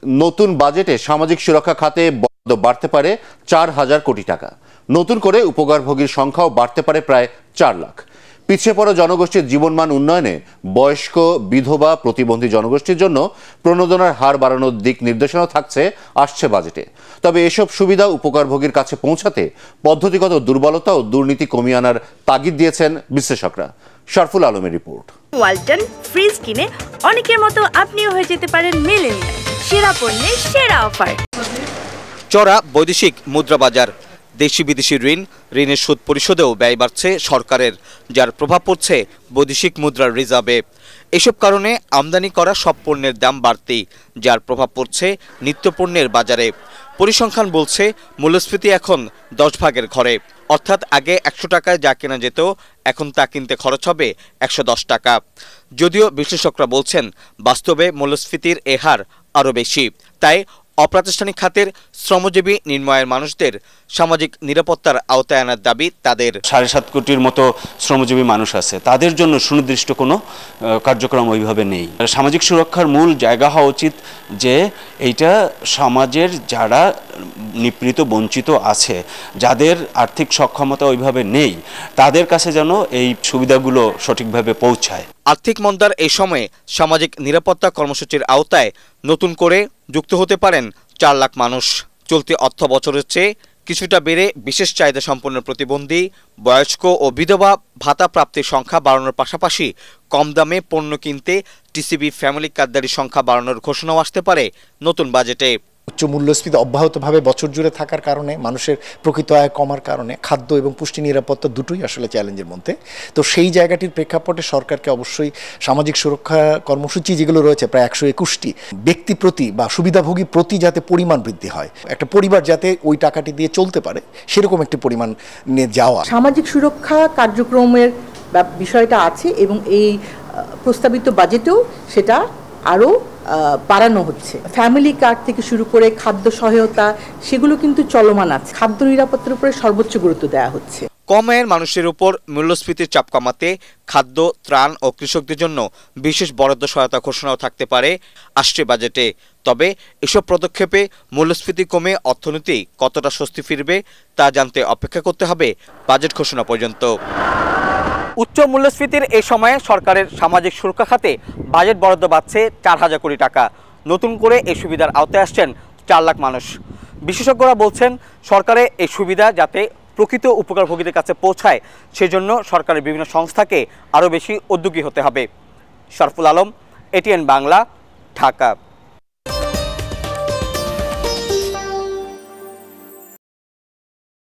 নতুন বাজেটে সামাজিক সুরক্ষা খাতে বরাদ্দ বাড়তে পারে 4,000 কোটি টাকা। নতুন করে উপকারভোগীর সংখ্যাও বাড়তে পারে প্রায় 4 লাখ। পিছিয়ে পড়া জনগোষ্ঠীর জীবনমান উন্নয়নে বয়স্ক, বিধবা, প্রতিবন্ধী জনগোষ্ঠীর জন্য প্রণোদনার হার বাড়ানোর দিক নির্দেশনা থাকছে আসছে বাজেটে। তবে এসব সুবিধা উপকারভোগীর কাছে পৌঁছাতে পদ্ধতিগত দুর্বলতা ও দুর্নীতি কমিয়ে আনার তাগিদ দিয়েছেন বিশ্লেষকরা। শরফুল আলমের রিপোর্ট। ওয়ালটন ফ্রিজ কিনে অনেকের মতো আপনিও হয়ে যেতে পারেন মিলেনিয়াল। সেরা পণ্যের সেরা অফার। চড়া বৈদেশিক মুদ্রা বাজার, দেশি বিদেশি ঋণের সুদ পরিশোধেও ব্যয় বাড়ছে সরকারের, যার প্রভাব পড়ছে বৈদেশিক মুদ্রার রিজার্ভে। এসব কারণে আমদানি করা সব পণ্যের দাম বাড়তি, যার প্রভাব পড়ছে নিত্যপণ্যের বাজারে। পরিসংখ্যান বলছে মূল্যস্ফীতি এখন 10 ভাগের ঘরে, অর্থাৎ আগে 100 টাকায় যা কেনা যেত এখন তা কিনতে খরচ হবে 110 টাকা। যদিও বিশ্লেষকরা বলছেন বাস্তবে মূল্যস্ফীতির এ হার আরও বেশি। তাই অপ্রাতিষ্ঠানিক খাতের শ্রমজীবী নিম্নায়ের মানুষদের সামাজিক নিরাপত্তার আওতায় আনার দাবি তাদের। 7.5 কোটির মতো শ্রমজীবী মানুষ আছে, তাদের জন্য সুনির্দিষ্ট কোনো কার্যক্রম ওইভাবে নেই। সামাজিক সুরক্ষার মূল জায়গা হওয়া উচিত যে এইটা সমাজের যারা নিপীড়িত বঞ্চিত আছে, যাদের আর্থিক সক্ষমতা ওইভাবে নেই, তাদের কাছে যেন এই সুবিধাগুলো সঠিকভাবে পৌঁছায়। আর্থিক মন্দার এই সময়ে সামাজিক নিরাপত্তা কর্মসূচির আওতায় নতুন করে যুক্ত হতে পারেন 4 লাখ মানুষ। চলতি অর্থ বছরের চেয়ে কিছুটা বেড়ে বিশেষ চাহিদা সম্পন্ন প্রতিবন্ধী, বয়স্ক ও বিধবা ভাতা প্রাপ্তির সংখ্যা বাড়ানোর পাশাপাশি কম দামে পণ্য কিনতে টিসিবি ফ্যামিলি কার্ডধারীর সংখ্যা বাড়ানোর ঘোষণাও আসতে পারে নতুন বাজেটে। উচ্চ মূল্যস্ফীতি অব্যাহতভাবে বছর জুড়ে থাকার কারণে, মানুষের প্রকৃত আয় কমার কারণে খাদ্য এবং পুষ্টি নিরাপত্তা দুটোই আসলে চ্যালেঞ্জের মধ্যে। তো সেই জায়গাটির প্রেক্ষাপটে সরকারকে অবশ্যই সামাজিক সুরক্ষা কর্মসূচি যেগুলো রয়েছে প্রায় 121টি, ব্যক্তি প্রতি বা সুবিধাভোগী প্রতি যাতে পরিমাণ বৃদ্ধি হয়, একটা পরিবার যাতে ওই টাকাটি দিয়ে চলতে পারে সেরকম একটি পরিমাণ নিয়ে যাওয়া। সামাজিক সুরক্ষা কার্যক্রমের বিষয়টা আছে এবং এই প্রস্তাবিত বাজেটেও সেটা আরও বাড়ানো হচ্ছে। ফ্যামিলি কার্ড থেকে শুরু করে খাদ্য সহায়তা, সেগুলো কিন্তু চলমান আছে। খাদ্য নিরাপত্তার উপরে সর্বোচ্চ গুরুত্ব দেওয়া হচ্ছে। কম আয়ের মানুষের উপর মূল্যস্ফীতির চাপ কমাতে খাদ্য, ত্রাণ ও কৃষকদের জন্য বিশেষ বরাদ্দ সহায়তা ঘোষণাও থাকতে পারে আসছে বাজেটে। তবে এসব পদক্ষেপে মূল্যস্ফীতি কমে অর্থনীতি কতটা স্বস্তি ফিরবে তা জানতে অপেক্ষা করতে হবে বাজেট ঘোষণা পর্যন্ত। উচ্চ মূল্যস্ফীতির এই সময়ে সরকারের সামাজিক সুরক্ষা খাতে বাজেট বরাদ্দ বাড়ছে 4,000 কোটি টাকা। নতুন করে এই সুবিধার আওতায় আসছেন 4 লাখ মানুষ। বিশেষজ্ঞরা বলছেন সরকারের এই সুবিধা যাতে প্রকৃত উপকারভোগীদের কাছে পৌঁছায়, সেজন্য সরকারের বিভিন্ন সংস্থাকে আরও বেশি উদ্যোগী হতে হবে। শরফুল আলম, এটিএন বাংলা, ঢাকা।